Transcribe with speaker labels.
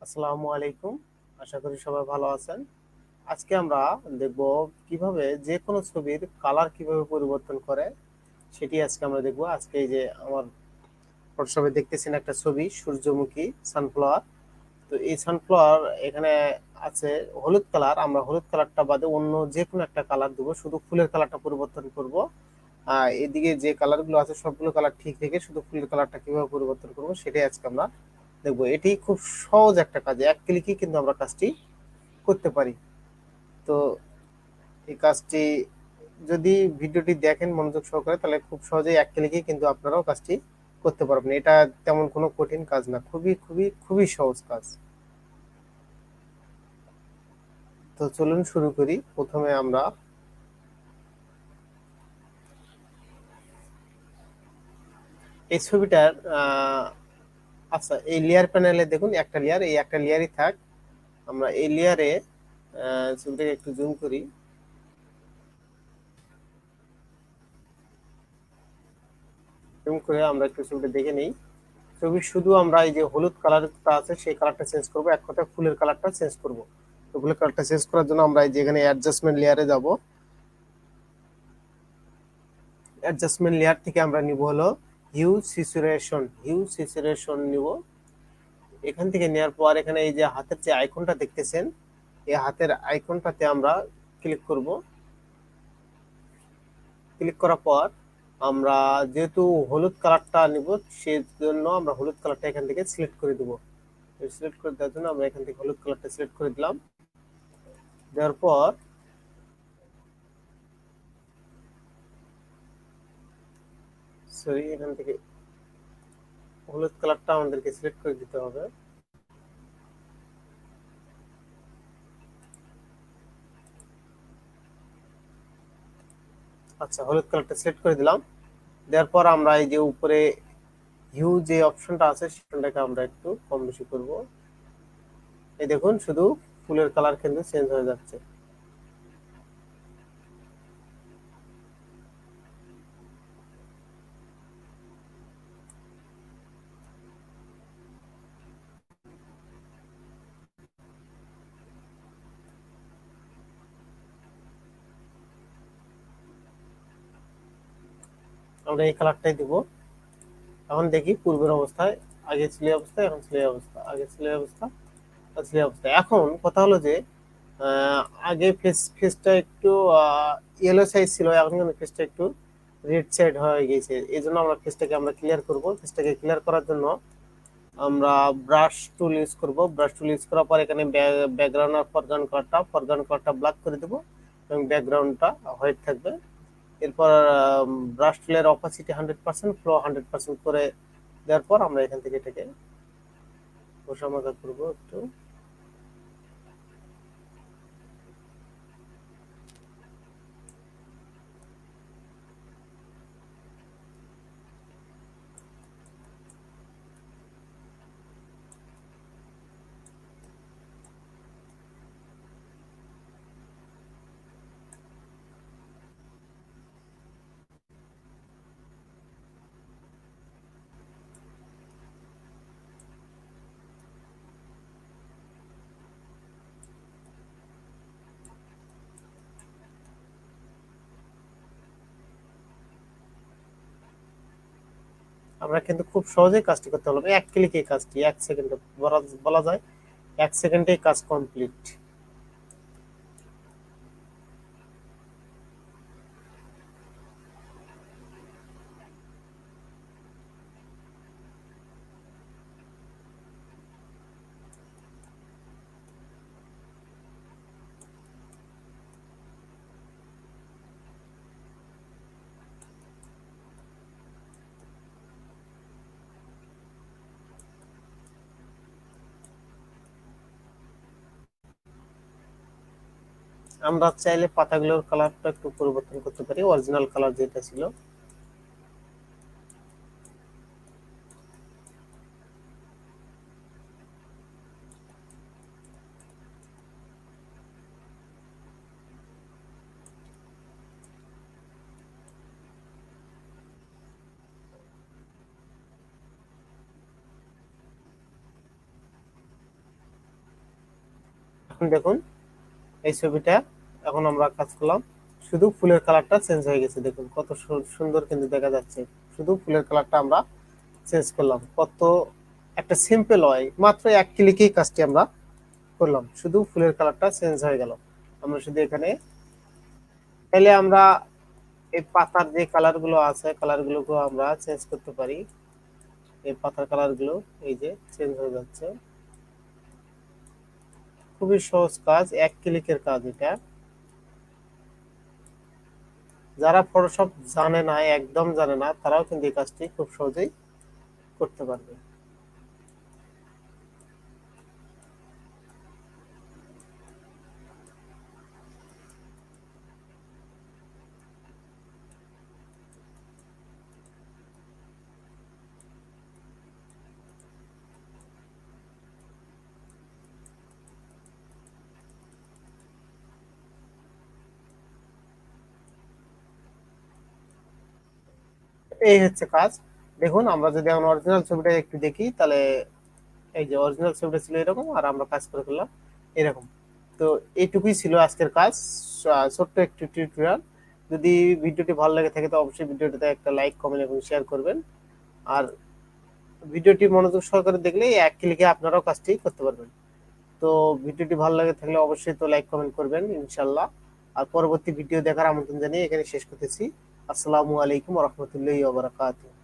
Speaker 1: আসসালামু আলাইকুম। আশা করি সবাই ভালো আছেন। আজকে আমরা দেখব কিভাবে যে কোনো ছবির কালার কিভাবে পরিবর্তন করে, সেটি আজকে আমরা দেখব। আজকে এই যে আমার হোয়াটসঅ্যাপে দেখতেছেন একটা ছবি, সূর্যমুখী, সানফ্লাওয়ার। তো এই সানফ্লাওয়ার এখানে আছে হলুদ কালার। আমরা হলুদ কালারটা বাদে অন্য যে কোনো একটা কালার দেবো, শুধু ফুলের কালারটা পরিবর্তন করব। এদিকে যে কালারগুলো আছে সবগুলো কালার ঠিক রেখে শুধু ফুলের কালারটা কিভাবে পরিবর্তন করব সেটাই আজকে আমরা দেখবো। এটি খুব সহজ একটা কাজ, এক ক্লিকই কিন্তু আমরা কাজটি করতে পারি। তো এই কাজটি যদি ভিডিওটি দেখেন মনোযোগ সহকারে, তাহলে খুব সহজেই এক ক্লিকে কিন্তু আপনারাও কাজটি করতে পারবেন। এটা তেমন কোনো কঠিন কাজ না, খুবই খুবই খুবই সহজ কাজ। তো চলুন শুরু করি। প্রথমে আমরা এই ছবিটার আচ্ছা, এই লেয়ার প্যানেলে দেখুন একটা লেয়ার, এই একটা লেয়ারই থাক। আমরা এই লেয়ারে ছবিটাকে একটু জুম করি। জুম করে আমরা একটু ছবিটা দেখে নিই। ছবির শুধু আমরা এই যে হলুদ কালারটা আছে সেই কালারটা চেঞ্জ করব, এক কথায় ফুলের কালারটা চেঞ্জ করব। তো ফুলের কালারটা চেঞ্জ করার জন্য আমরা এই যে এখানে অ্যাডজাস্টমেন্ট লেয়ারে যাব। অ্যাডজাস্টমেন্ট লেয়ার থেকে আমরা নিব হলো হিউ সিচুয়েশন নিব। এখান থেকে নেওয়ার পর এখানে এই যে হাতের যে আইকনটা দেখতেছেন, এই হাতের আইকনটাতে আমরা ক্লিক করব। ক্লিক করার পর আমরা যেহেতু হলুদ কালারটা নিব, সেজন্য আমরা হলুদ কালারটা এখান থেকে সিলেক্ট করে দিব। সিলেক্ট করে দেওয়ার জন্য আমরা এখান থেকে হলুদ কালারটা সিলেক্ট করে দিলাম। দেওয়ার পর সরি, এখান থেকে হলুদ কালারটা আমাদেরকে সিলেক্ট করে দিতে হবে। আচ্ছা, হলুদ কালারটা সিলেক্ট করে দিলাম। দেওয়ার পর আমরা এই যে উপরে হিউ যে অপশনটা আছে সেটাকে আমরা একটু কম বেশি করব। এই দেখুন শুধু ফুলের কালার কিন্তু চেঞ্জ হয়ে যাচ্ছে। আমরা এই কালারটাই দিব। এখন দেখি পূর্বের অবস্থায়, আগে ছিল এই অবস্থা, এখন ছিল এই অবস্থা, আগে ছিল এই অবস্থা, এখন ছিল এই অবস্থা। এখন কথা হলো যে আহ, আগে ফেসটা একটু ইয়েলো সাইজ ছিল, এখন কিন্তু ফেসটা একটু রেড সাইড হয়ে গেছে। এই জন্য আমরা ফেসটাকে আমরা ক্লিয়ার করব। ফেসটাকে ক্লিয়ার করার জন্য আমরা ব্রাশ টুল ইউজ করব। ব্রাশ টুল ইউজ করার পর এখানে ব্যাকগ্রাউন্ড আর ফরগ্রাউন্ড কালারটা ব্ল্যাক করে দেব এবং ব্যাকগ্রাউন্ডটা হোয়াইট থাকবে। এরপর ব্রাশ টুলের অপাসিটি 100%, ফ্লো 100% করে দেওয়ার পর আমরা এখান থেকে এটাকে ঘষামাজা করবো একটু। আমরা কিন্তু খুব সহজেই কাজটি করতে পারবো, এক ক্লিকে কাজটি, 1 সেকেন্ডে বলা বলা যায় 1 সেকেন্ডে কাজ কমপ্লিট। আমরা চাইলে পাতাগুলোর কালারটা একটু পরিবর্তন করতে পারি, অরিজিনাল কালার যেটা ছিল। দেখুন এই ছবিটা এখন আমরা কাজ করলাম, শুধু ফুলের কালারটা চেঞ্জ হয়ে গেছে, দেখুন কত সুন্দর কিন্তু দেখা যাচ্ছে। শুধু ফুলের কালারটা আমরা চেঞ্জ করলাম, কত একটা সিম্পল হয়, মাত্র এক ক্লিকেই কাজটি আমরা করলাম, শুধু ফুলের কালারটা চেঞ্জ হয়ে গেল। আমরা শুধু এখানে তাহলে আমরা এই পাতার যে কালার গুলো আছে কালার গুলোকে আমরা চেঞ্জ করতে পারি। এই পাতার কালার গুলো এই যে চেঞ্জ হয়ে যাচ্ছে, খুবই সহজ কাজ, এক ক্লিকের কাজ এটা। যারা ফটোশপ জানে না, একদম জানে না, তারাও কিন্তু এই কাজটি খুব সহজেই করতে পারবে। এই হচ্ছে কাজ। দেখুন আমরা যদি এখন অরিজিনাল ছবিটা একটু দেখি, তাহলে এই যে অরিজিনাল ছবিটা ছিল এরকম, আর আমরা কাজ করে ফেললাম এরকম। তো এইটুকুই ছিল আজকের কাজ, ছোট্ট একটু টিউটোরিয়াল। যদি ভিডিওটি ভালো লাগে থাকে তো অবশ্যই ভিডিওটিতে একটা লাইক, কমেন্ট এবং শেয়ার করবেন। আর ভিডিওটি মনোযোগ সহকারে দেখলে এক ক্লিকে আপনারাও কাজটি করতে পারবেন। তো ভিডিওটি ভালো লাগে থাকলে অবশ্যই তো লাইক কমেন্ট করবেন ইনশাল্লাহ। আর পরবর্তী ভিডিও দেখার আমন্ত্রণ জানিয়ে এখানে শেষ করতেছি। আসসালামু আলাইকুম রহমতুল্লাহি ওয়া বারাকাতুহু।